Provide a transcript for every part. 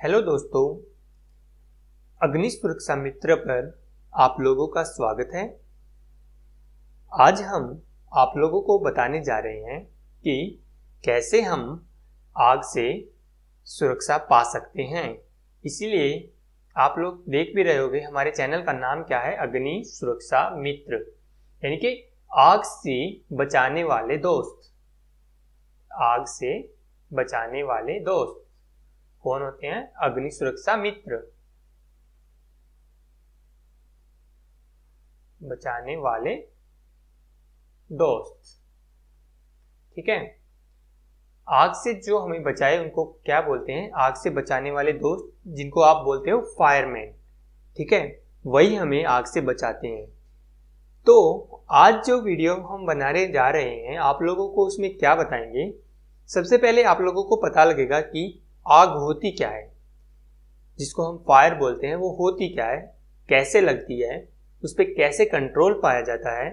Hello दोस्तों, अग्नि सुरक्षा मित्र पर आप लोगों का स्वागत है। आज हम आप लोगों को बताने जा रहे हैं कि कैसे हम आग से सुरक्षा पा सकते हैं। इसीलिए आप लोग देख भी रहे होंगे हमारे चैनल का नाम क्या है, अग्नि सुरक्षा मित्र, यानी कि आग से बचाने वाले दोस्त। आग से बचाने वाले दोस्त कौन होते हैं? अग्नि सुरक्षा मित्र, बचाने वाले दोस्त। ठीक है, आग से जो हमें बचाए उनको क्या बोलते हैं? आग से बचाने वाले दोस्त, जिनको आप बोलते हो फायरमैन। ठीक है, वही हमें आग से बचाते हैं। तो आज जो वीडियो हम बनाने जा रहे हैं, आप लोगों को उसमें क्या बताएंगे? सबसे पहले आप लोगों को पता लगेगा कि आग होती क्या है, जिसको हम फायर बोलते हैं, वो होती क्या है, कैसे लगती है, उस पर कैसे कंट्रोल पाया जाता है,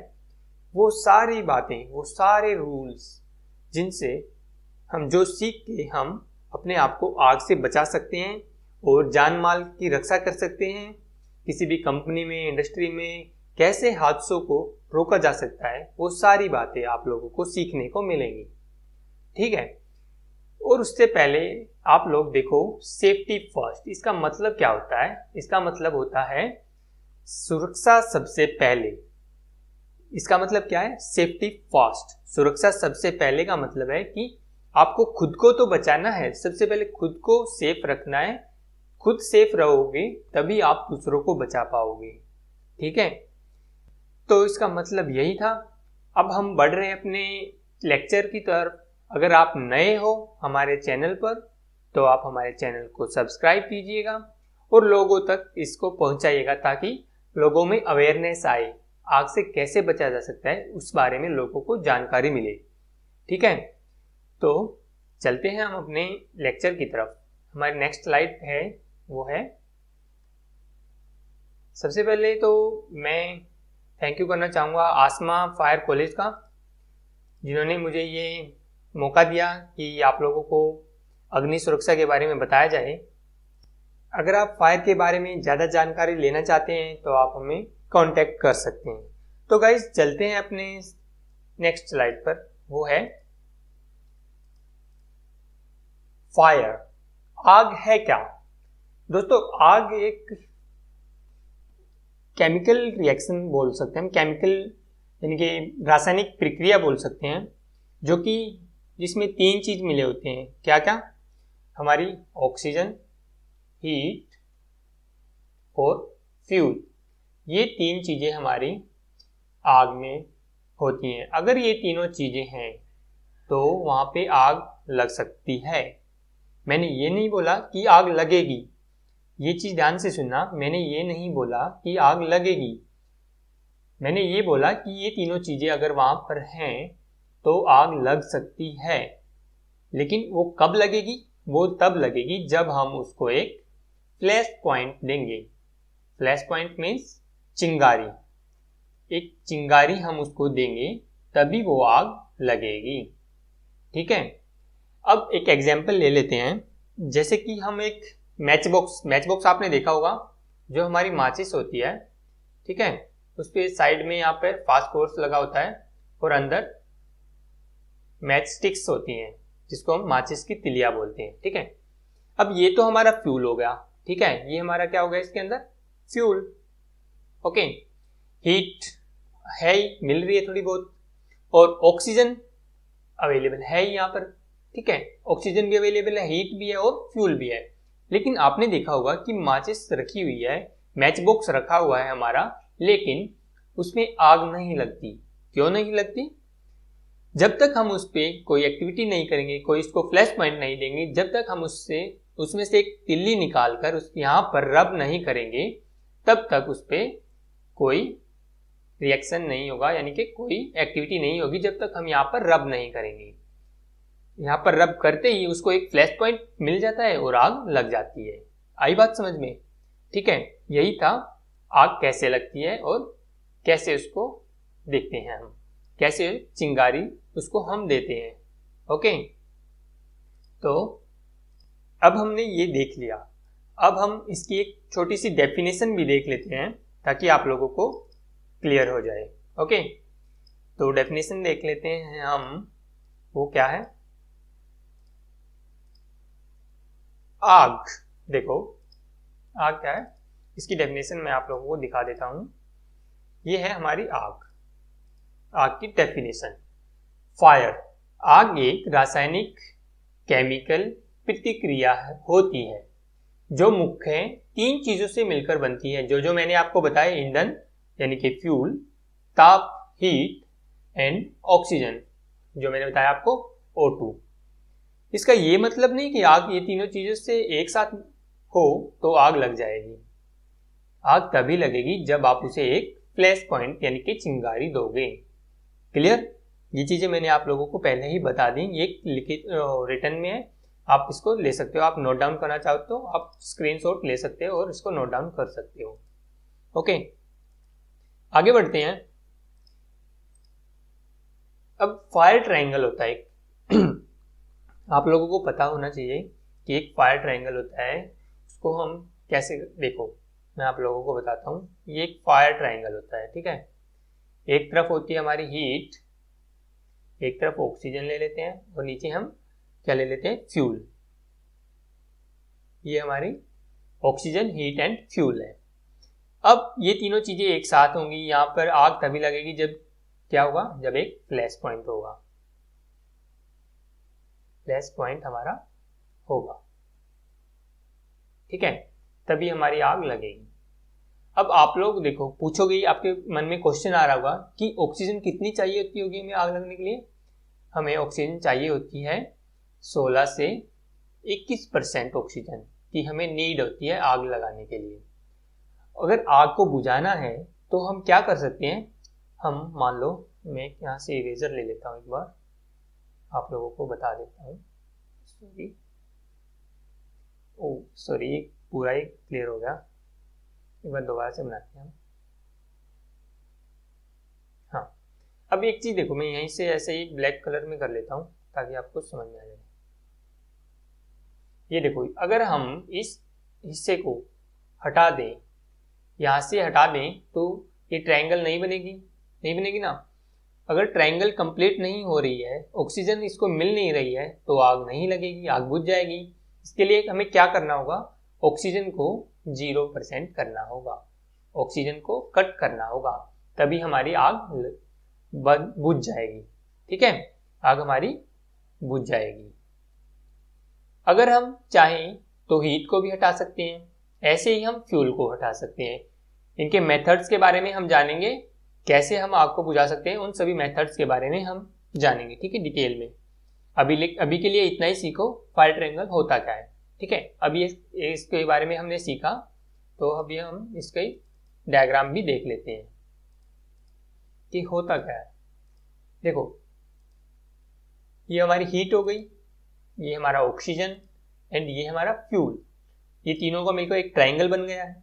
वो सारी बातें, वो सारे रूल्स जिनसे हम जो सीख के हम अपने आप को आग से बचा सकते हैं और जान माल की रक्षा कर सकते हैं। किसी भी कंपनी में, इंडस्ट्री में कैसे हादसों को रोका जा सकता है, वो सारी बातें आप लोगों को सीखने को मिलेंगी। ठीक है, और उससे पहले आप लोग देखो, सेफ्टी फर्स्ट, इसका मतलब क्या होता है? इसका मतलब होता है सुरक्षा सबसे पहले। इसका मतलब क्या है? सेफ्टी फर्स्ट, सुरक्षा सबसे पहले का मतलब है कि आपको खुद को तो बचाना है, सबसे पहले खुद को सेफ रखना है। खुद सेफ रहोगे तभी आप दूसरों को बचा पाओगे। ठीक है, तो इसका मतलब यही था। अब हम बढ़ रहे हैं अपने लेक्चर की तरफ। अगर आप नए हो हमारे चैनल पर तो आप हमारे चैनल को सब्सक्राइब कीजिएगा और लोगों तक इसको पहुंचाइएगा, ताकि लोगों में अवेयरनेस आए, आग से कैसे बचा जा सकता है उस बारे में लोगों को जानकारी मिले। ठीक है, तो चलते हैं हम अपने लेक्चर की तरफ। हमारी नेक्स्ट स्लाइड है, वो है, सबसे पहले तो मैं थैंक यू करना चाहूँगा आसमा फायर कॉलेज का, जिन्होंने मुझे ये मौका दिया कि आप लोगों को अग्नि सुरक्षा के बारे में बताया जाए। अगर आप फायर के बारे में ज़्यादा जानकारी लेना चाहते हैं तो आप हमें कांटेक्ट कर सकते हैं। तो गाइज चलते हैं अपने नेक्स्ट स्लाइड पर, वो है फायर। आग है क्या? दोस्तों, आग एक केमिकल रिएक्शन बोल सकते हैं हम, केमिकल यानी कि रासायनिक प्रक्रिया बोल सकते हैं, जो कि जिसमें तीन चीज मिले होते हैं। क्या क्या? हमारी ऑक्सीजन, हीट और फ्यूल। ये तीन चीजें हमारी आग में होती हैं। अगर ये तीनों चीजें हैं तो वहां पे आग लग सकती है। मैंने ये नहीं बोला कि आग लगेगी, ये चीज ध्यान से सुनना। मैंने ये नहीं बोला कि आग लगेगी, मैंने ये बोला कि ये तीनों चीजें अगर वहां पर हैं तो आग लग सकती है। लेकिन वो कब लगेगी? वो तब लगेगी जब हम उसको एक फ्लैश पॉइंट देंगे। फ्लैश पॉइंट मीन्स चिंगारी। एक चिंगारी हम उसको देंगे तभी वो आग लगेगी। ठीक है, अब एक एग्जाम्पल ले लेते हैं। जैसे कि हम एक मैच बॉक्स आपने देखा होगा, जो हमारी माचिस होती है। ठीक है, उस पर साइड में यहाँ पर फास्फोरस लगा होता है और अंदर मैच स्टिक्स होती हैं, जिसको हम माचिस की तिलिया बोलते हैं। ठीक है, अब ये तो हमारा फ्यूल हो गया। ठीक है, ये हमारा क्या हो गया? इसके अंदर फ्यूल। ओके, हीट है ही, मिल रही है थोड़ी बहुत, और ऑक्सीजन अवेलेबल है ही यहाँ पर। ठीक है, ऑक्सीजन भी अवेलेबल है, हीट भी है और फ्यूल भी है। लेकिन आपने देखा होगा कि माचिस रखी हुई है, मैच बॉक्स रखा हुआ है हमारा, लेकिन उसमें आग नहीं लगती। क्यों नहीं लगती? जब तक हम उस पर कोई एक्टिविटी नहीं करेंगे, कोई इसको फ्लैश पॉइंट नहीं देंगे, जब तक हम उसमें से एक तिल्ली निकाल कर उस यहाँ पर रब नहीं करेंगे, तब तक उस पर कोई रिएक्शन नहीं होगा, यानी कि कोई एक्टिविटी नहीं होगी जब तक हम यहाँ पर रब नहीं करेंगे। यहाँ पर रब करते ही उसको एक फ्लैश पॉइंट मिल जाता है और आग लग जाती है। आई बात समझ में? ठीक है, यही था आग कैसे लगती है और कैसे उसको देखते हैं हम, कैसे चिंगारी उसको हम देते हैं। ओके, तो अब हमने ये देख लिया। अब हम इसकी एक छोटी सी डेफिनेशन भी देख लेते हैं ताकि आप लोगों को क्लियर हो जाए। ओके, तो डेफिनेशन देख लेते हैं हम, वो क्या है। आग, देखो आग क्या है, इसकी डेफिनेशन मैं आप लोगों को दिखा देता हूं। ये है हमारी आग। आग की डेफिनेशन, फायर, आग एक रासायनिक केमिकल प्रतिक्रिया होती है जो मुख्य 3 चीजों से मिलकर बनती है, जो मैंने आपको बताया, ईंधन यानी कि फ्यूल, ताप हीट एंड ऑक्सीजन, जो मैंने बताया आपको O2। इसका ये मतलब नहीं कि आग ये तीनों चीजों से एक साथ हो तो आग लग जाएगी। आग तभी लगेगी जब आप उसे एक फ्लैश पॉइंट यानी कि चिंगारी दोगे। क्लियर? ये चीजें मैंने आप लोगों को पहले ही बता दी, ये लिखित रिटर्न में है, आप इसको ले सकते हो। आप नोट डाउन करना चाहो तो आप स्क्रीनशॉट ले सकते हो और इसको नोट डाउन कर सकते हो। ओके, आगे बढ़ते हैं। अब फायर ट्रायंगल होता है आप लोगों को पता होना चाहिए कि एक फायर ट्रायंगल होता है, उसको हम कैसे, देखो मैं आप लोगों को बताता हूँ। ये एक फायर ट्रायंगल होता है, ठीक है। एक तरफ होती है हमारी हीट, एक तरफ ऑक्सीजन ले लेते हैं और नीचे हम क्या ले लेते हैं, फ्यूल। ये हमारी ऑक्सीजन, हीट एंड फ्यूल है। अब ये तीनों चीजें एक साथ होंगी, यहाँ पर आग तभी लगेगी जब क्या होगा, जब एक फ्लैश पॉइंट होगा। फ्लैश पॉइंट हमारा होगा, ठीक है, तभी हमारी आग लगेगी। अब आप लोग देखो, पूछोगे, आपके मन में क्वेश्चन आ रहा होगा कि ऑक्सीजन कितनी चाहिए होती होगी हमें आग लगने के लिए। हमें ऑक्सीजन चाहिए होती है 16 से 21% ऑक्सीजन की हमें नीड होती है आग लगाने के लिए। अगर आग को बुझाना है तो हम क्या कर सकते हैं, हम मान लो मैं यहाँ से इरेजर ले लेता हूँ, एक बार आप लोगों को बता देता हूँ। सॉरी, पूरा ही क्लियर हो गया, एक बार दोबारा से बनाते हैं हम। हाँ, अब एक चीज देखो, मैं यहीं से ऐसे ही ब्लैक कलर में कर लेता हूँ ताकि आपको समझ में आ जाए। ये देखो, अगर हम इस हिस्से को हटा दें, यहाँ से हटा दें, तो ये ट्रायंगल नहीं बनेगी ना। अगर ट्रायंगल कंप्लीट नहीं हो रही है, ऑक्सीजन इसको मिल नहीं रही है, तो आग नहीं लगेगी, आग बुझ जाएगी। इसके लिए हमें क्या करना होगा, ऑक्सीजन को 0% करना होगा, ऑक्सीजन को कट करना होगा, तभी हमारी आग बुझ जाएगी। ठीक है, आग हमारी बुझ जाएगी। अगर हम चाहें तो हीट को भी हटा सकते हैं, ऐसे ही हम फ्यूल को हटा सकते हैं। इनके मेथड्स के बारे में हम जानेंगे, कैसे हम आग को बुझा सकते हैं, उन सभी मेथड्स के बारे में हम जानेंगे, ठीक है, डिटेल में। अभी के लिए इतना ही सीखो, फायर ट्रायंगल होता क्या है। ठीक है, अभी इसके बारे में हमने सीखा, तो अभी हम इसके डायग्राम भी देख लेते हैं कि होता क्या है। देखो, ये हमारी हीट हो गई, ये हमारा ऑक्सीजन एंड ये हमारा फ्यूल, ये तीनों का मिलकर एक ट्रायंगल बन गया है।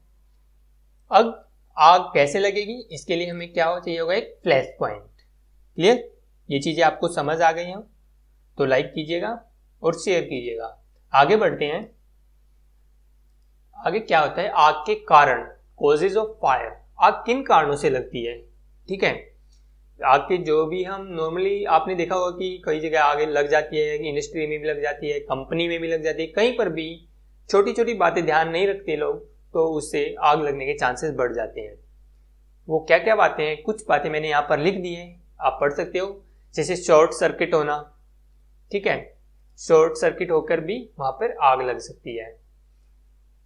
अब आग कैसे लगेगी, इसके लिए हमें क्या चाहिए होगा, एक फ्लैश पॉइंट। क्लियर? ये चीजें आपको समझ आ गई हैं तो लाइक कीजिएगा और शेयर कीजिएगा। आगे बढ़ते हैं। आगे क्या होता है, आग के कारण, कॉजेज ऑफ फायर। आग किन कारणों से लगती है, ठीक है। आग के जो भी हम नॉर्मली आपने देखा होगा कि कई जगह आग लग जाती है, इंडस्ट्री में भी लग जाती है, कंपनी में भी लग जाती है, कहीं पर भी छोटी छोटी बातें ध्यान नहीं रखते लोग, तो उससे आग लगने के चांसेस बढ़ जाते हैं। वो क्या क्या बातें हैं, कुछ बातें मैंने यहाँ पर लिख दी है, आप पढ़ सकते हो। जैसे शॉर्ट सर्किट होना, ठीक है, शॉर्ट सर्किट होकर भी वहां पर आग लग सकती है।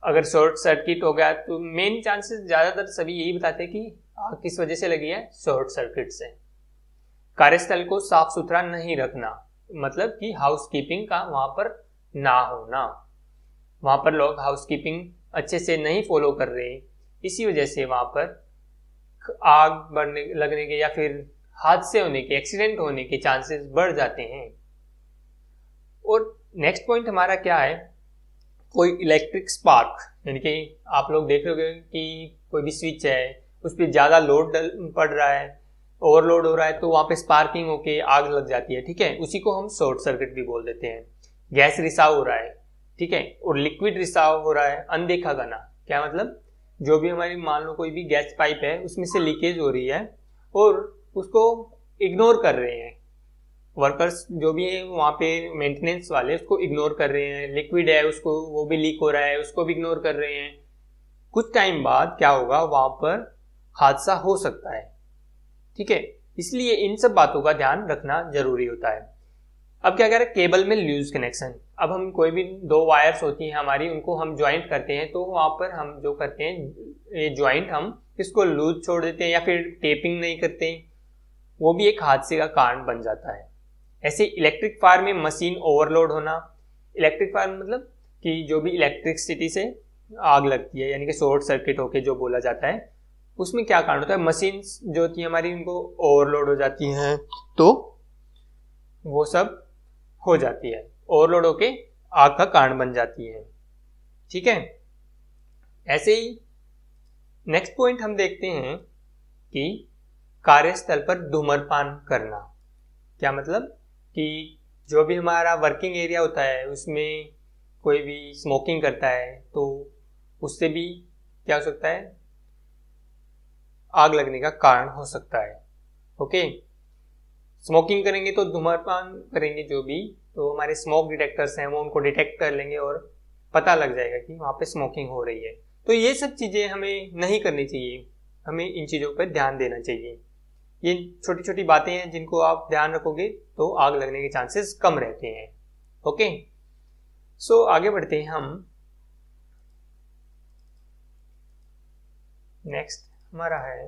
अगर शॉर्ट सर्किट हो गया तो मेन चांसेस ज्यादातर सभी यही बताते हैं कि आग किस वजह से लगी है, शॉर्ट सर्किट से। कार्यस्थल को साफ सुथरा नहीं रखना, मतलब कि हाउसकीपिंग का वहां पर ना होना, वहां पर लोग हाउसकीपिंग अच्छे से नहीं फॉलो कर रहे, इसी वजह से वहां पर आग बढ़ने लगने के या फिर हादसे होने के, एक्सीडेंट होने के चांसेस बढ़ जाते हैं। और नेक्स्ट पॉइंट हमारा क्या है, कोई इलेक्ट्रिक स्पार्क, यानी कि आप लोग देख रहे हो कि कोई भी स्विच है उस पर ज़्यादा लोड पड़ रहा है, ओवरलोड हो रहा है, तो वहाँ पे स्पार्किंग होके आग लग जाती है। ठीक है, उसी को हम शॉर्ट सर्किट भी बोल देते हैं। गैस रिसाव हो रहा है, ठीक है, और लिक्विड रिसाव हो रहा है, अनदेखा करना। क्या मतलब, जो भी हमारी मान लो कोई भी गैस पाइप है उसमें से लीकेज हो रही है और उसको इग्नोर कर रहे हैं वर्कर्स, जो भी है वहाँ पे मेंटेनेंस वाले उसको इग्नोर कर रहे हैं। लिक्विड है उसको, वो भी लीक हो रहा है, उसको भी इग्नोर कर रहे हैं। कुछ टाइम बाद क्या होगा, वहाँ पर हादसा हो सकता है। ठीक है, इसलिए इन सब बातों का ध्यान रखना जरूरी होता है। अब क्या कह रहे हैं, केबल में लूज कनेक्शन। अब हम कोई भी दो वायर्स होती हैं हमारी, उनको हम ज्वाइंट करते हैं, तो वहाँ पर हम जो करते हैं ये ज्वाइंट हम इसको लूज छोड़ देते हैं या फिर टेपिंग नहीं करते, वो भी एक हादसे का कारण बन जाता है। ऐसे इलेक्ट्रिक फायर में मशीन ओवरलोड होना। इलेक्ट्रिक फायर मतलब कि जो भी इलेक्ट्रिसिटी से आग लगती है, यानी कि शॉर्ट सर्किट होके जो बोला जाता है, उसमें क्या कारण होता है, मशीन जो होती है हमारी उनको ओवरलोड हो जाती हैं, तो वो सब हो जाती है, ओवरलोड होके आग का कारण बन जाती है। ठीक है, ऐसे ही नेक्स्ट पॉइंट हम देखते हैं कि कार्यस्थल पर धूम्रपान करना। क्या मतलब कि जो भी हमारा वर्किंग एरिया होता है उसमें कोई भी स्मोकिंग करता है तो उससे भी क्या हो सकता है, आग लगने का कारण हो सकता है। ओके, स्मोकिंग करेंगे तो धूम्रपान करेंगे जो भी, तो हमारे स्मोक डिटेक्टर्स हैं वो उनको डिटेक्ट कर लेंगे और पता लग जाएगा कि वहाँ पे स्मोकिंग हो रही है। तो ये सब चीज़ें हमें नहीं करनी चाहिए, हमें इन चीज़ों पर ध्यान देना चाहिए। ये छोटी छोटी बातें हैं जिनको आप ध्यान रखोगे तो आग लगने के चांसेस कम रहते हैं। ओके, सो आगे बढ़ते हैं हम। नेक्स्ट हमारा है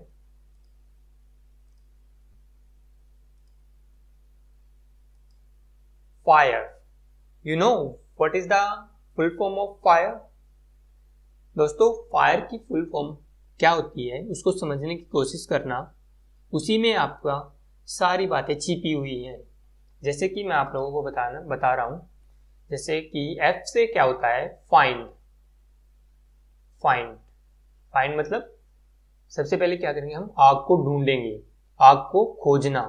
fire. You know what is the full form of fire? दोस्तों, फायर की फुल फॉर्म क्या होती है उसको समझने की कोशिश करना, उसी में आपका सारी बातें छिपी हुई हैं। जैसे कि मैं आप लोगों को बता रहा हूं, जैसे कि एफ से क्या होता है, फाइंड। फाइंड फाइंड मतलब सबसे पहले क्या करेंगे, हम आग को ढूंढेंगे, आग को खोजना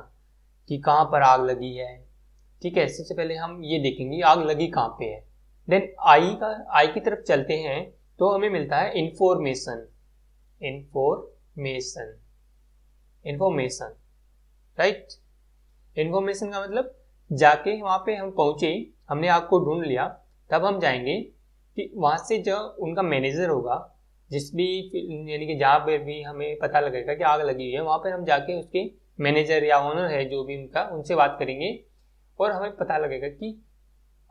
कि कहाँ पर आग लगी है। ठीक है, सबसे पहले हम ये देखेंगे आग लगी कहाँ पे है। देन आई की तरफ चलते हैं तो हमें मिलता है इंफॉर्मेशन। Information right. इंफॉर्मेशन का मतलब जाके वहां पे हम पहुंचे, हमने आग को ढूंढ लिया, तब हम जाएंगे कि वहां से जो उनका मैनेजर होगा, जिस भी यानी कि जहाँ पे भी हमें पता लगेगा कि आग लगी हुई है, वहां पर हम जाके उसके मैनेजर या ओनर है जो भी उनका, उनसे बात करेंगे और हमें पता लगेगा कि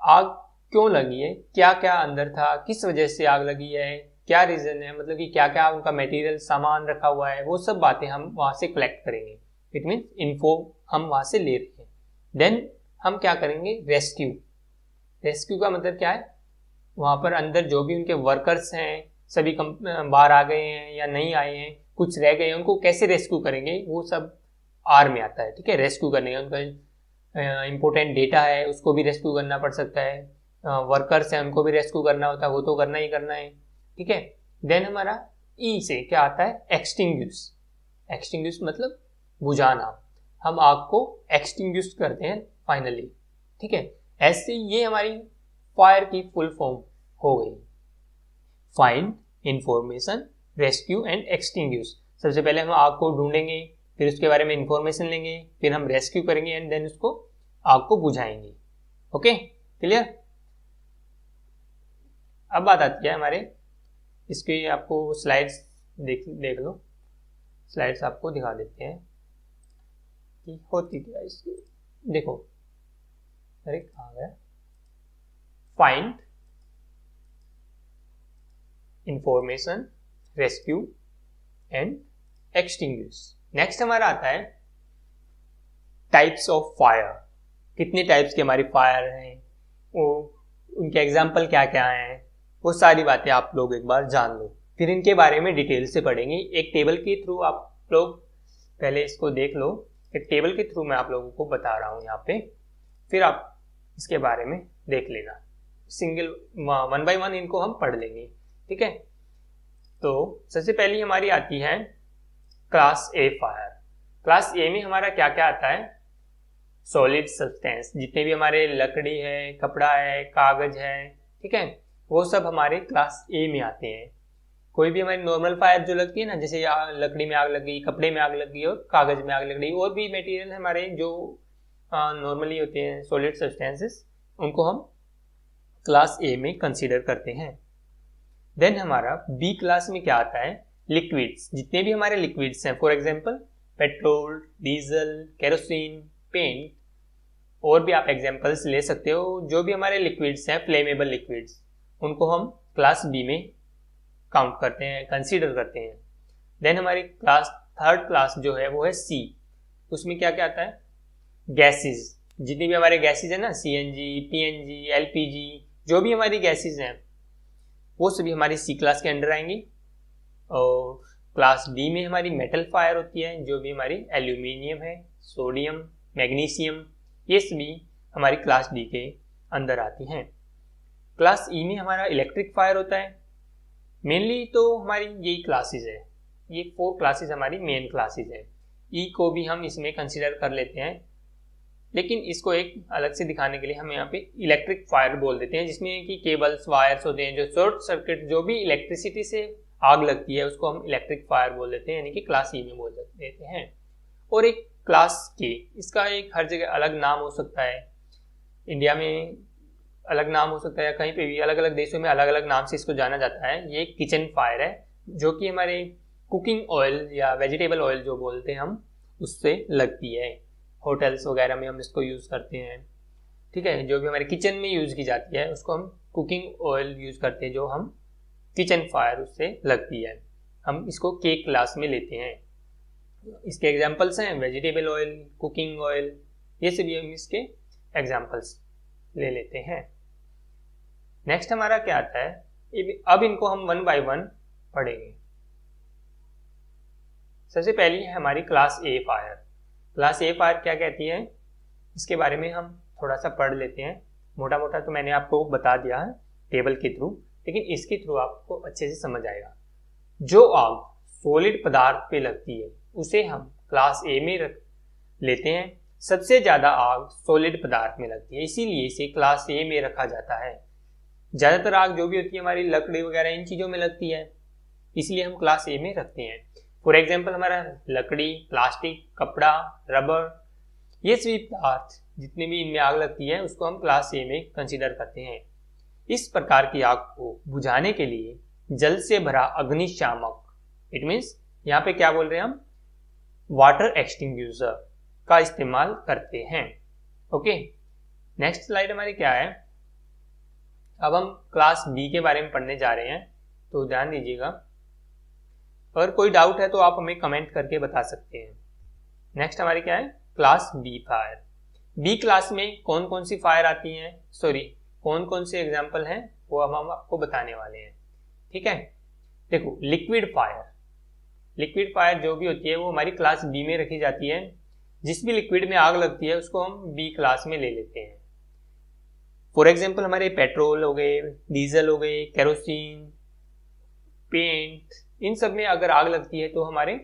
आग क्यों लगी है, क्या क्या अंदर था, किस वजह से आग लगी है, क्या रीजन है, मतलब कि क्या क्या उनका मटेरियल सामान रखा हुआ है, वो सब बातें हम वहां से कलेक्ट करेंगे। इट मीन इन्फो हम वहां से ले रहे हैं। देन हम क्या करेंगे, रेस्क्यू। रेस्क्यू का मतलब क्या है, वहां पर अंदर जो भी उनके वर्कर्स हैं सभी बाहर आ गए हैं या नहीं आए हैं, कुछ रह गए हैं, उनको कैसे रेस्क्यू करेंगे, वो सब आर में आता है। ठीक है, रेस्क्यू करने का उनका इम्पोर्टेंट डेटा है उसको भी रेस्क्यू करना पड़ सकता है, वर्कर्स हैं उनको भी रेस्क्यू करना होता है, वो तो करना ही करना है। ठीक है, देन हमारा ई से क्या आता है, एक्सटिंग्विश। एक्सटिंग्विश मतलब बुझाना, हम आग को एक्सटिंग्विश करते हैं फाइनली। ठीक है, ऐसे ये हमारी फायर की फुल फॉर्म हो गई, find, information, rescue and extinguish. सबसे पहले हम आग को ढूंढेंगे, फिर उसके बारे में इंफॉर्मेशन लेंगे, फिर हम रेस्क्यू करेंगे एंड देन उसको आग को बुझाएंगे। Okay, clear. अब बात आती है हमारे इसके, आपको स्लाइड्स देख लो, स्लाइड्स आपको दिखा देते हैं कि होती क्या इसकी। देखो, अरे कहाँ गया, find, information, rescue and extinguish. Next हमारा आता है टाइप्स ऑफ फायर। कितने टाइप्स के हमारी फायर हैं, वो उनके एग्जाम्पल क्या क्या हैं, वो सारी बातें आप लोग एक बार जान लो, फिर इनके बारे में डिटेल से पढ़ेंगे। एक टेबल के थ्रू आप लोग पहले इसको देख लो, एक टेबल के थ्रू मैं आप लोगों को बता रहा हूँ यहाँ पे, फिर आप इसके बारे में देख लेना, सिंगल वन बाय वन इनको हम पढ़ लेंगे। ठीक है, तो सबसे पहली हमारी आती है क्लास ए फायर। क्लास ए में हमारा क्या क्या आता है, सॉलिड सब्सटेंस, जितने भी हमारे लकड़ी है, कपड़ा है, कागज है, ठीक है, वो सब हमारे क्लास ए में आते हैं। कोई भी हमारी नॉर्मल फायर जो लगती है ना, जैसे लकड़ी में आग लग गई, कपड़े में आग लग गई और कागज में आग लग गई, और भी मटेरियल हमारे जो नॉर्मली होते हैं सॉलिड सब्सटेंसेस, उनको हम क्लास ए में कंसीडर करते हैं। देन हमारा बी क्लास में क्या आता है, लिक्विड्स। जितने भी हमारे लिक्विड्स हैं, for example petrol, diesel, kerosene, paint, और भी आप एग्जांपल्स ले सकते हो। जो भी हमारे लिक्विड्स हैं, फ्लेमेबल लिक्विड्स, उनको हम क्लास बी में काउंट करते हैं, कंसीडर करते हैं। देन हमारी थर्ड क्लास जो है वो है सी। उसमें क्या क्या आता है, गैसेस। जितनी भी हमारे गैसेस हैं ना, सीएनजी, पीएनजी, एलपीजी, जो भी हमारी गैसेस हैं वो सभी हमारी सी क्लास के अंडर आएंगी। और क्लास डी में हमारी मेटल फायर होती है, जो भी हमारी एल्यूमिनियम है, सोडियम, मैग्नीशियम, ये सभी हमारी क्लास डी के अंदर आती हैं। क्लास ई में हमारा इलेक्ट्रिक फायर होता है। मेनली तो हमारी यही क्लासेस है, ये 4 क्लासेस हमारी मेन क्लासेस है। ई को भी हम इसमें कंसीडर कर लेते हैं, लेकिन इसको एक अलग से दिखाने के लिए हम यहाँ पे इलेक्ट्रिक फायर बोल देते हैं, जिसमें कि केबल्स, वायर्स होते हैं, जो शॉर्ट सर्किट, जो भी इलेक्ट्रिसिटी से आग लगती है उसको हम इलेक्ट्रिक फायर बोल देते हैं, यानी कि क्लास ई में बोल देते हैं। और एक क्लास के, इसका एक हर जगह अलग नाम हो सकता है, इंडिया में अलग नाम हो सकता है, कहीं पे भी अलग अलग देशों में अलग अलग नाम से इसको जाना जाता है। ये किचन फायर है, जो कि हमारे कुकिंग ऑयल या वेजिटेबल ऑयल जो बोलते हैं हम, उससे लगती है। होटल्स वगैरह में हम इसको यूज़ करते हैं, ठीक है। जो भी हमारे किचन में यूज़ की जाती है उसको हम कुकिंग ऑयल यूज़ करते हैं, जो हम किचन फायर उससे लगती है। हम इसको के क्लास में लेते हैं। इसके एग्जाम्पल्स हैं वेजिटेबल ऑयल, कुकिंग ऑयल, ये सभी हम इसके एग्जाम्पल्स ले लेते हैं। नेक्स्ट हमारा क्या आता है, अब इनको हम 1 बाय 1 पढ़ेंगे। सबसे पहली है हमारी क्लास ए फायर। क्लास ए फायर क्या कहती है, इसके बारे में हम थोड़ा सा पढ़ लेते हैं। मोटा मोटा तो मैंने आपको बता दिया है टेबल के थ्रू, लेकिन इसके थ्रू आपको अच्छे से समझ आएगा। जो आग सॉलिड पदार्थ पे लगती है उसे हम क्लास ए में रख लेते हैं। सबसे ज़्यादा आग सॉलिड पदार्थ में लगती है, इसीलिए इसे क्लास ए में रखा जाता है। ज़्यादातर आग जो भी होती है हमारी लकड़ी वगैरह इन चीज़ों में लगती है, इसलिए हम क्लास ए में रखते हैं। फॉर एग्जाम्पल हमारा लकड़ी, प्लास्टिक, कपड़ा, रबर, ये सभी पदार्थ जितने भी इनमें आग लगती है उसको हम क्लास ए में कंसीडर करते हैं। इस प्रकार की आग को बुझाने के लिए जल से भरा अग्निशामक, इट मीन्स यहाँ पे क्या बोल रहे हैं हम, वाटर एक्सटिंग्विशर का इस्तेमाल करते हैं। ओके, नेक्स्ट स्लाइड हमारी क्या है, अब हम क्लास बी के बारे में पढ़ने जा रहे हैं, तो ध्यान दीजिएगा। अगर कोई डाउट है तो आप हमें कमेंट करके बता सकते हैं। नेक्स्ट हमारी क्या है, class B fire. B class में कौन कौन सी फायर आती हैं, कौन कौन से एग्जाम्पल हैं वो हम आपको बताने वाले हैं, ठीक है। देखो, लिक्विड फायर जो भी होती है वो हमारी क्लास बी में रखी जाती है। जिस भी लिक्विड में आग लगती है उसको हम बी क्लास में ले लेते हैं। फॉर एग्जाम्पल हमारे पेट्रोल हो गए, डीजल हो गए, केरोसिन, पेंट, इन सब में अगर आग लगती है तो हमारे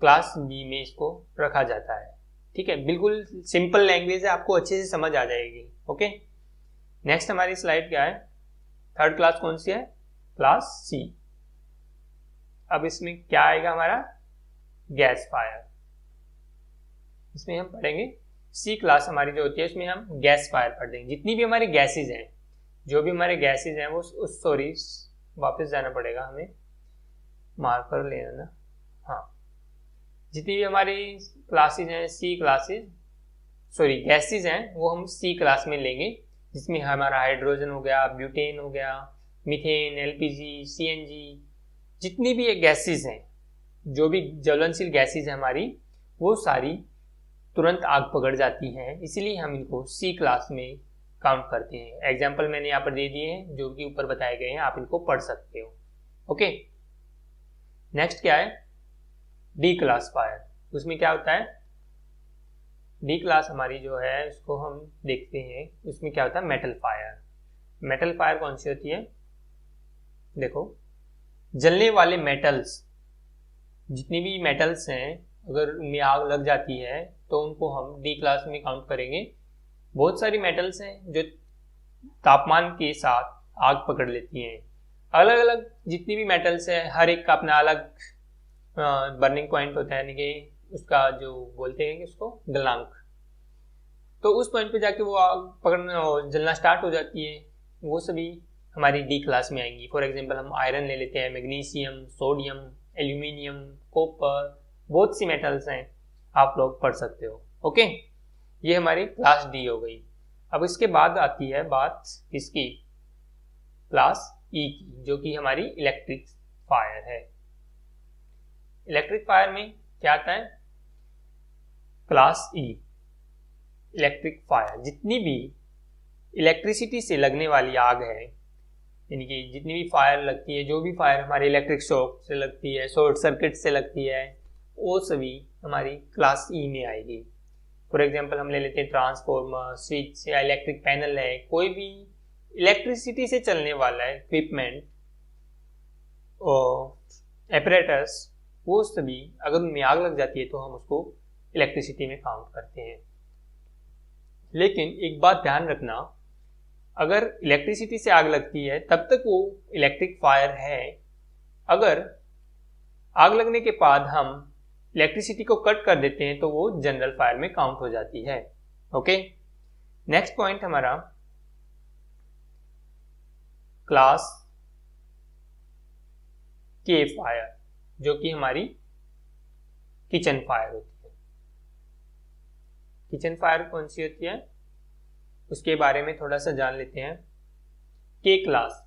क्लास बी में इसको रखा जाता है, ठीक है। बिल्कुल सिंपल लैंग्वेज है, आपको अच्छे से समझ आ जाएगी। ओके, नेक्स्ट हमारी स्लाइड क्या है, थर्ड क्लास कौन सी है, क्लास सी। अब इसमें क्या आएगा हमारा, गैस फायर। इसमें हम पढ़ेंगे सी क्लास हमारी जो होती है, इसमें हम गैस फायर पढ़ देंगे। जितनी भी हमारी गैसेज हैं, जो भी हमारे गैसेज हैं वो वापस जाना पड़ेगा हमें, मार्कर लेना ना, हाँ। जितनी भी हमारी क्लासेज हैं, गैसेज हैं, वो हम सी क्लास में लेंगे, जिसमें हमारा हाइड्रोजन हो गया, ब्यूटेन हो गया, मीथेन, एलपीजी, सीएनजी, जितनी भी गैसेज हैं, जो भी ज्वलनशील गैसेज हैं हमारी, वो सारी तुरंत आग पकड़ जाती हैं, इसीलिए हम इनको सी क्लास में काउंट करते हैं। एग्जाम्पल मैंने यहाँ पर दे दिए हैं जो कि ऊपर बताए गए हैं, आप इनको पढ़ सकते हो। ओके, नेक्स्ट क्या है, डी क्लास फायर। उसमें क्या होता है, डी क्लास हमारी जो है उसको हम देखते हैं, उसमें क्या होता है, मेटल फायर कौन सी होती है, देखो, जलने वाले मेटल्स, जितनी भी मेटल्स हैं अगर उनमें आग लग जाती है तो उनको हम डी क्लास में काउंट करेंगे। बहुत सारी मेटल्स हैं जो तापमान के साथ आग पकड़ लेती हैं। अलग अलग जितनी भी मेटल्स है हर एक का अपना अलग बर्निंग पॉइंट होता है, यानी कि उसका जो बोलते हैं कि उसको गलनांक। तो उस पॉइंट पे जाके वो आग पकड़ना जलना स्टार्ट हो जाती है। वो सभी हमारी डी क्लास में आएंगी। फॉर एग्जांपल हम आयरन ले लेते हैं, मैग्नीशियम, सोडियम, एल्यूमिनियम, कॉपर, बहुत सी मेटल्स हैं, आप लोग पढ़ सकते हो। ओके, ये हमारी क्लास डी हो गई। अब इसके बाद आती है बात इसकी क्लास ई की, जो कि हमारी इलेक्ट्रिक फायर है। इलेक्ट्रिक फायर में क्या आता है? क्लास ई इलेक्ट्रिक फायर, जितनी भी इलेक्ट्रिसिटी से लगने वाली आग है, यानी कि जितनी भी फायर लगती है, जो भी फायर हमारे इलेक्ट्रिक शॉक से लगती है, शॉर्ट सर्किट से लगती है, वो सभी हमारी क्लास ई में आएगी। फॉर एग्जांपल हम ले लेते हैं ट्रांसफार्मर, स्विच या इलेक्ट्रिक पैनल है, कोई भी इलेक्ट्रिसिटी से चलने वाला है इक्विपमेंट और एपरेटस, वो सभी अगर उनमें आग लग जाती है तो हम उसको इलेक्ट्रिसिटी में काउंट करते हैं। लेकिन एक बात ध्यान रखना, अगर इलेक्ट्रिसिटी से आग लगती है तब तक वो इलेक्ट्रिक फायर है। अगर आग लगने के बाद हम इलेक्ट्रिसिटी को कट कर देते हैं तो वो जनरल फायर में काउंट हो जाती है। ओके, नेक्स्ट पॉइंट हमारा क्लास के फायर, जो कि हमारी किचन फायर होती है। किचन फायर कौन सी होती है उसके बारे में थोड़ा सा जान लेते हैं। के क्लास,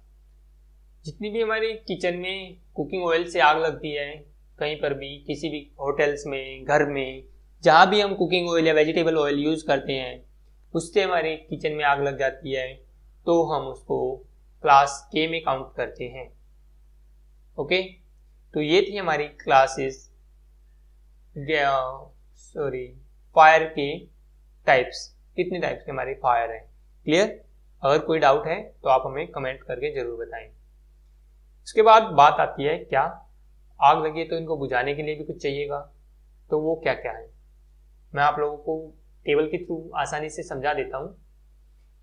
जितनी भी हमारी किचन में कुकिंग ऑयल से आग लगती है, कहीं पर भी किसी भी होटल्स में, घर में, जहाँ भी हम कुकिंग ऑयल या वेजिटेबल ऑयल यूज़ करते हैं, उससे हमारे किचन में आग लग जाती है तो हम उसको क्लास के में काउंट करते हैं। ओके, तो ये थी हमारी क्लासेस फायर के टाइप्स। कितने टाइप्स के हमारे फायर हैं, क्लियर? अगर कोई डाउट है तो आप हमें कमेंट करके जरूर बताएं। उसके बाद बात आती है क्या, आग लगी है तो इनको बुझाने के लिए भी कुछ चाहिएगा, तो वो क्या क्या है मैं आप लोगों को टेबल के थ्रू आसानी से समझा देता हूँ।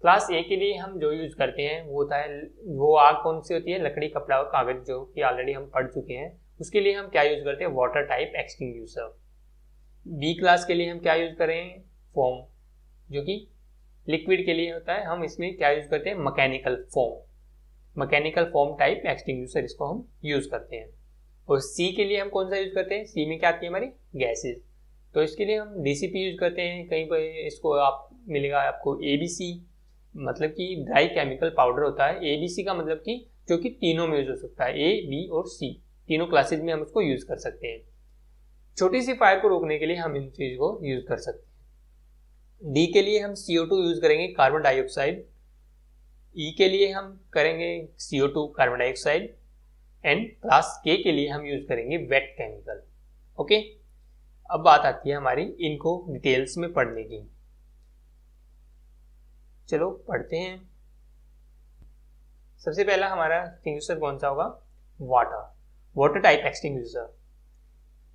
क्लास ए के लिए हम जो यूज करते हैं वो होता है, वो आग कौन सी होती है? लकड़ी, कपड़ा और कागज, जो कि ऑलरेडी हम पढ़ चुके हैं। उसके लिए हम क्या यूज करते हैं? Water type extinguisher. B class के लिए हम क्या यूज करें? फोम, जो कि लिक्विड के लिए होता है। हम इसमें क्या यूज करते हैं? Mechanical foam, mechanical foam type extinguisher, इसको हम यूज करते हैं। और सी के लिए हम कौन सा यूज करते हैं? सी में क्या आती है हमारी? गैसेज, तो इसके लिए हम डीसीपी यूज करते हैं। कहीं पर इसको आप मिलेगा आपको एबीसी, मतलब कि ड्राई केमिकल पाउडर होता है। एबीसी का मतलब कि जो कि तीनों में यूज हो सकता है, ए, बी और सी, तीनों क्लासेज में हम उसको यूज कर सकते हैं। छोटी सी फायर को रोकने के लिए हम इन चीज को यूज कर सकते हैं। डी के लिए हम CO2 यूज करेंगे, कार्बन डाइऑक्साइड। ई के लिए हम करेंगे CO2, carbon dioxide. And class के लिए हम यूज करेंगे वेट केमिकल। ओके, अब बात आती है हमारी इनको डिटेल्स में पढ़ने की। चलो पढ़ते हैं। सबसे पहला हमारा एक्सटिंग्विशर कौन सा होगा? Water type extinguisher.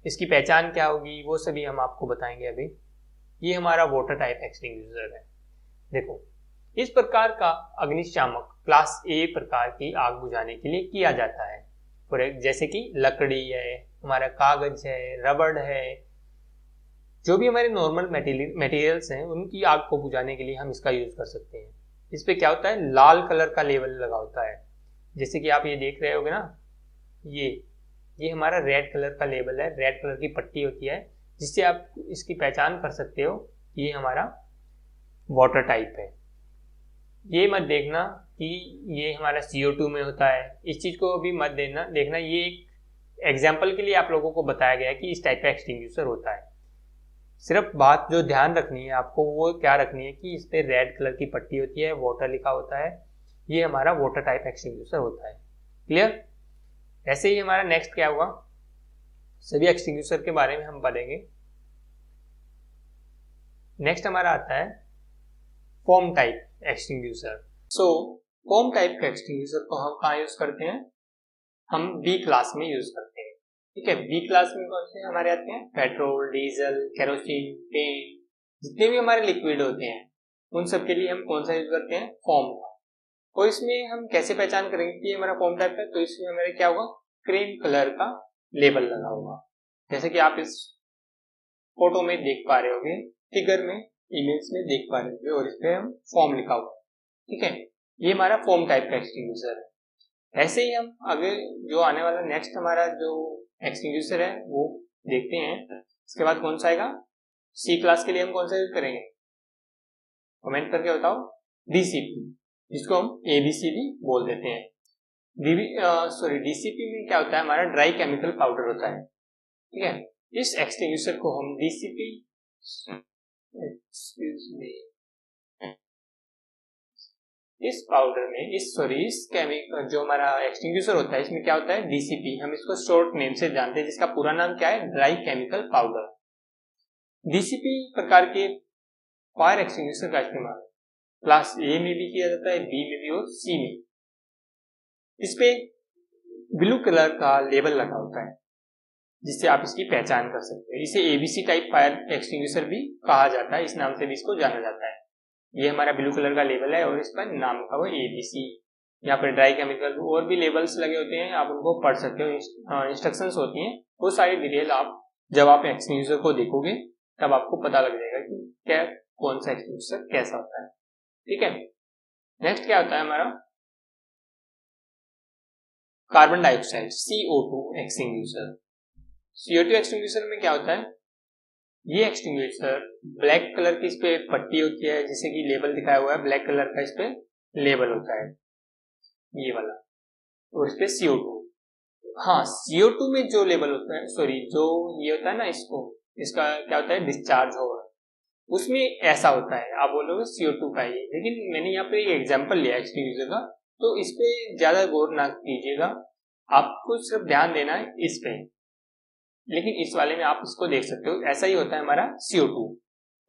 इसकी पहचान क्या होगी वो सभी हम आपको बताएंगे अभी। ये हमारा वाटर टाइप एक्सटिंग्विशर है। देखो, इस प्रकार का अग्निशामक क्लास ए प्रकार की आग बुझाने के लिए किया जाता है। जैसे कि लकड़ी है, हमारा कागज है, रबड़ है, जो भी हमारे नॉर्मल मटेरियल्स हैं, उनकी आग को बुझाने के लिए हम इसका यूज कर सकते हैं। इस पे क्या होता है? लाल कलर का लेबल लगा होता है, जैसे कि आप ये देख रहे होगे ना, ये हमारा रेड कलर का लेबल है, रेड कलर की पट्टी होती है, जिससे आप इसकी पहचान कर सकते हो ये हमारा वाटर टाइप है। ये मत देखना कि ये हमारा CO2 में होता है, इस चीज को भी मत देखना। ये एक एग्जाम्पल के लिए आप लोगों को बताया गया है कि इस टाइप का एक्सटिंग्विशर होता है। सिर्फ बात जो ध्यान रखनी है आपको वो क्या रखनी है कि इस पे रेड कलर की पट्टी होती है, वाटर लिखा होता है, ये हमारा वाटर टाइप एक्सटिंग्विशर होता है। क्लियर? ऐसे ही हमारा नेक्स्ट क्या होगा, सभी एक्सटिंग्विशर के बारे में हम पढ़ेंगे। नेक्स्ट हमारा आता है फोम टाइप एक्सटिंग्विशर। सो फोम टाइप का एक्सटिंग्विशर को हम कहाँ यूज करते हैं? हम बी क्लास में यूज करते हैं। ठीक है, बी क्लास में कौन से हमारे आते हैं? पेट्रोल, डीजल, केरोसिन, पेंट, जितने भी हमारे लिक्विड होते हैं उन सब के लिए हम कौन सा यूज करते हैं? फोम का। और इसमें हम कैसे पहचान करेंगे कि ये हमारा फोम टाइप है, तो इसमें हमारे क्या होगा, क्रीम कलर का लेबल लगा होगा, जैसे कि आप इस फोटो में देख पा रहे होगे, फिगर में, इमेज में देख पा रहे होगे, और इस पे हम फॉर्म लिखा हुआ है, ठीक है। ये हमारा फॉर्म टाइप का एक्सटिंग्विशर है। ऐसे ही हम आगे जो आने वाला नेक्स्ट हमारा जो एक्सटिंग्विशर है वो देखते हैं। इसके बाद कौन सा आएगा, सी क्लास के लिए हम कौन सा यूज करेंगे, कमेंट करके बताओ। डीसीपी, जिसको हम एबीसी बोल देते हैं। डीसीपी में क्या होता है, हमारा ड्राई केमिकल पाउडर होता है, ठीक है। इस एक्सटिंग्विशर को हम डीसीपी, इस पाउडर में इस केमिकल जो हमारा एक्सटिंग्विशर होता है, इसमें क्या होता है, डीसीपी, हम इसको शॉर्ट नेम से जानते हैं, जिसका पूरा नाम क्या है, ड्राई केमिकल पाउडर। डीसीपी प्रकार के फायर एक्सटिंग्विशर का इस्तेमाल क्लास ए में भी किया जाता है, बी में भी और सी में। इस पे ब्लू कलर का लेबल लगा होता है, जिससे आप इसकी पहचान कर सकते हैं। इसे एबीसी टाइप फायर एक्सटिंग्विशर भी कहा जाता है, इस नाम से भी इसको जाना जाता है। ये हमारा ब्लू कलर का लेबल है और इस पर नाम का वो एबीसी। यहाँ पर ड्राई केमिकल और भी लेबल्स लगे होते हैं, आप उनको पढ़ सकते हो, इंस्ट्रक्शंस होती हैं, वो सारी डिटेल आप जब आप एक्सटिंग्विशर को देखोगे तब आपको पता लग जाएगा कि क्या कौन सा एक्सटिंग्विशर कैसा होता है, ठीक है। नेक्स्ट क्या होता है हमारा, carbon dioxide, CO2 extinguisher. CO2 extinguisher में क्या होता है, ये एक्सटिंग्विशर ब्लैक कलर की इस पे पट्टी होती है, जैसे कि लेबल दिखाया हुआ है, ब्लैक कलर का इस पे लेबल होता है, ये वाला, और इस पे CO2। हाँ, CO2 में जो लेबल होता है, जो ये होता है ना, इसका क्या होता है, डिस्चार्ज होगा, उसमें ऐसा होता है, आप बोलोगे CO2 का ही, लेकिन मैंने यहाँ पे एक एग्जांपल लिया एक्सटिंग्विशर का, तो इस पे ज्यादा गौर ना कीजिएगा, आपको सिर्फ ध्यान देना है इस पे। लेकिन इस वाले में आप इसको देख सकते हो, ऐसा ही होता है हमारा CO2,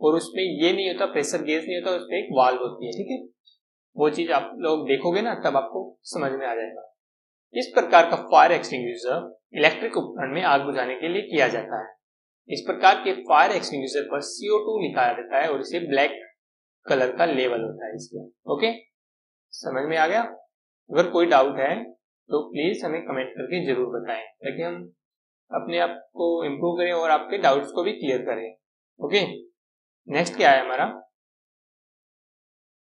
और उसमें ये नहीं होता, प्रेशर गेज नहीं होता, उसपे एक वाल्व होती है, ठीक है। वो चीज आप लोग देखोगे ना तब आपको समझ में आ जाएगा। इस प्रकार का फायर एक्सटिंग्विशर इलेक्ट्रिक उपकरण में आग बुझाने के लिए किया जाता है। इस प्रकार के फायर एक्सटिंग्विशर पर CO2 लिखा रहता है और इसे ब्लैक कलर का लेबल होता है इसमें। ओके, समझ में आ गया? अगर कोई डाउट है तो प्लीज हमें कमेंट करके जरूर बताएं, ताकि हम अपने आप को इम्प्रूव करें और आपके डाउट्स को भी क्लियर करें। ओके, नेक्स्ट क्या है हमारा,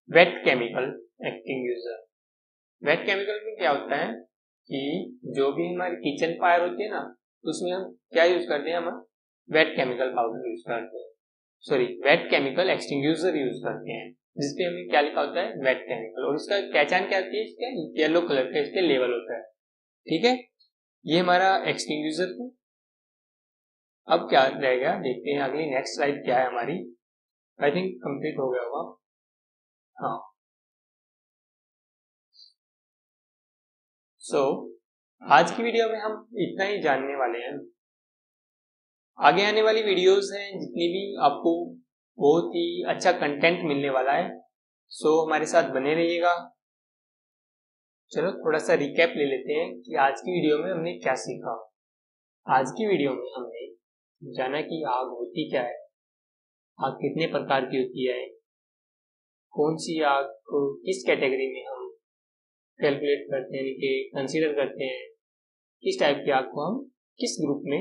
wait chemical extinguisher. Wait chemical में क्या होता है कि जो भी हमारी किचन फायर होती है ना, उसमें हम क्या यूज करते हैं, हम वेट केमिकल पाउडर यूज करते हैं, वेट केमिकल एक्सटिंग्विशर यूज करते हैं, जिसपे हमें क्या लिखा होता है, वेट केमिकल, और इसका पहचान क्या होती है, इसका येलो कलर का इसके लेवल होता है, ठीक है। ये हमारा एक्सटिंग्विशर था। अब क्या रहेगा देखते हैं, अगली नेक्स्ट स्लाइड क्या है हमारी, आई थिंक कंप्लीट हो गया होगा, हाँ। आज की वीडियो में हम इतना ही जानने वाले हैं। आगे आने वाली वीडियोस हैं जितनी भी, आपको बहुत ही अच्छा कंटेंट मिलने वाला है, हमारे साथ बने रहिएगा। चलो थोड़ा सा रिकैप ले लेते हैं कि आज की वीडियो में हमने क्या सीखा। आज की वीडियो में हमने जाना कि आग होती क्या है, आग कितने प्रकार की होती है, कौन सी आग को किस कैटेगरी में हम कैलकुलेट करते हैं कि कंसीडर करते हैं, किस टाइप की आग को हम किस ग्रुप में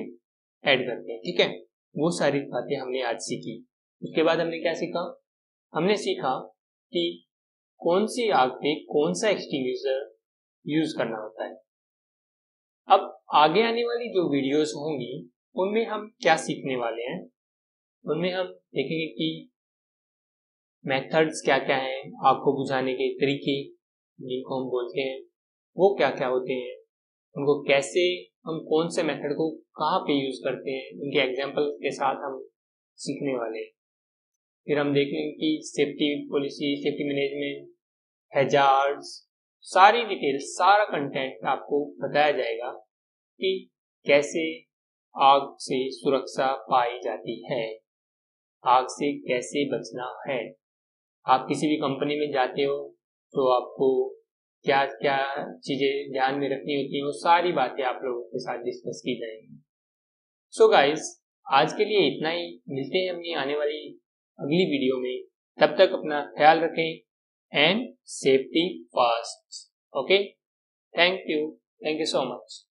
ऐड करते हैं, ठीक है। वो सारी बातें हमने आज सीखी। उसके बाद हमने क्या सीखा, हमने सीखा कि कौन सी आग पे कौन सा एक्सटिंग्विशर यूज करना होता है। अब आगे आने वाली जो वीडियोस होंगी उनमें हम क्या सीखने वाले हैं, उनमें हम देखेंगे कि मेथड्स क्या क्या हैं, आग को बुझाने के तरीके जिनको हम बोलते हैं वो क्या क्या होते हैं, उनको कैसे हम कौन से मेथड को कहाँ पे यूज करते हैं, उनके एग्जाम्पल के साथ हम सीखने वाले हैं। फिर हम देखेंगे कि safety policy, safety management, hazards, सारी डिटेल, सारा कंटेंट आपको बताया जाएगा कि कैसे आग से सुरक्षा पाई जाती है, आग से कैसे बचना है। आप किसी भी कंपनी में जाते हो तो आपको क्या क्या चीजें ध्यान में रखनी होती है, वो सारी बातें आप लोगों के साथ डिस्कस की जाएंगी। सो गाइस, आज के लिए इतना ही, मिलते हैं अपनी आने वाली अगली वीडियो में, तब तक अपना ख्याल रखें। and safety first. Okay, thank you so much.